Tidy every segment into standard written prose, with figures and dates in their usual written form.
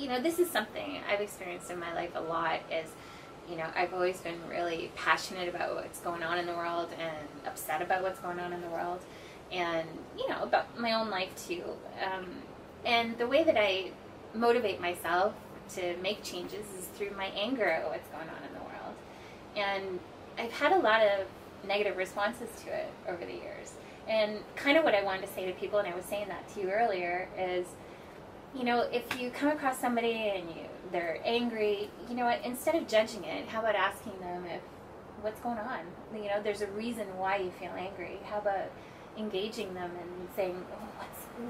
you know, this is something I've experienced in my life a lot is, you know, I've always been really passionate about what's going on in the world and upset about what's going on in the world and, you know, about my own life too. And the way that I motivate myself to make changes is through my anger at what's going on in the world. And I've had a lot of negative responses to it over the years. And kind of what I wanted to say to people, and I was saying that to you earlier, is, you know, if you come across somebody and they're angry, you know what, instead of judging it, how about asking them what's going on? You know, there's a reason why you feel angry. How about engaging them and saying, oh,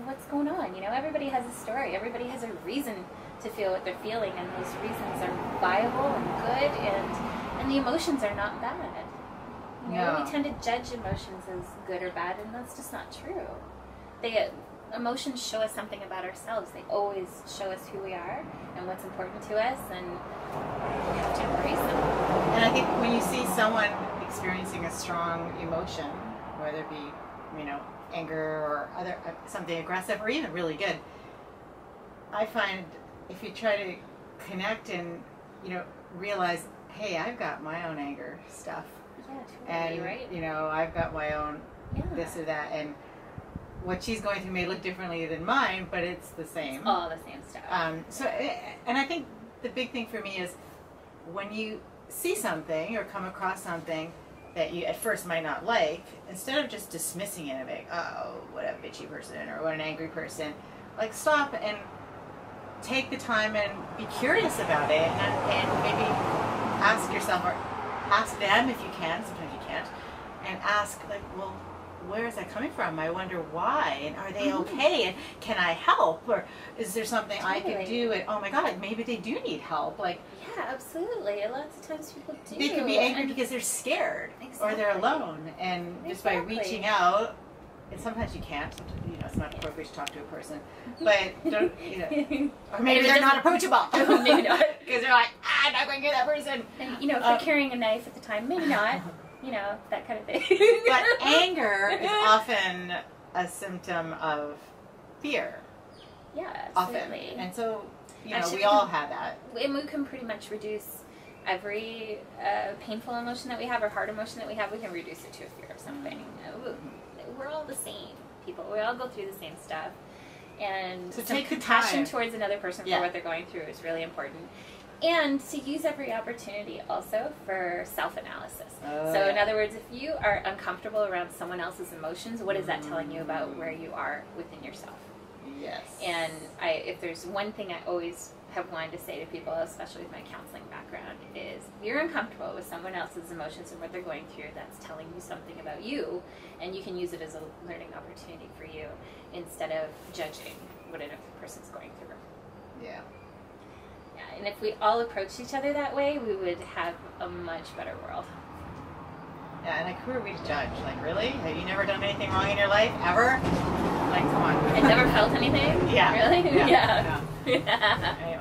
what's going on? You know, everybody has a story. Everybody has a reason to feel what they're feeling, and those reasons are viable and good, and the emotions are not bad. You know, we tend to judge emotions as good or bad, and that's just not true. Emotions show us something about ourselves. They always show us who we are and what's important to us, and we have to embrace them. And I think when you see someone experiencing a strong emotion, whether it be, you know, anger or other something aggressive or even really good, I find if you try to connect and, you know, realize, hey, I've got my own anger stuff. Yeah, totally, and, right? you know, I've got my own this or that, and what she's going through may look differently than mine, but it's the same. It's all the same stuff. And I think the big thing for me is when you see something or come across something that you at first might not like, instead of just dismissing it and being, oh, what a bitchy person or what an angry person, like stop and take the time and be curious about it, and maybe ask yourself or ask them if you can, sometimes you can't, and ask, like, well, where is that coming from? I wonder why, and are they okay, and can I help, or is there something I can do, and oh my god, maybe they do need help, like, yeah, absolutely. Lots of times people do. They could be angry because they're scared, or they're alone, and just by reaching out, and sometimes you can't, sometimes, you know, it's not appropriate to talk to a person, but don't, you know, or maybe they're not approachable. Maybe not. Because they're like, I'm not going to get that person. And, you know, if they're carrying a knife at the time, maybe not. You know, that kind of thing. But anger is often a symptom of fear. Yeah, Often. absolutely. And so, you know, we all have that. And we can pretty much reduce every painful emotion that we have or hard emotion that we have. We can reduce it to a fear of something. We're all the same people. We all go through the same stuff. And so some take compassion time towards another person for what they're going through is really important. And to use every opportunity also for self-analysis. So in other words, if you are uncomfortable around someone else's emotions, what is that telling you about where you are within yourself? Yes. And if there's one thing I always have wanted to say to people, especially with my counseling background, is if you're uncomfortable with someone else's emotions and what they're going through, that's telling you something about you, and you can use it as a learning opportunity for you instead of judging what another person's going through. Yeah. Yeah, and if we all approached each other that way, we would have a much better world. Yeah, and like, who are we to judge? Like, really? Have you never done anything wrong in your life, ever? Like, come on. And never felt anything? Yeah. Really? Yeah. Yeah. Yeah.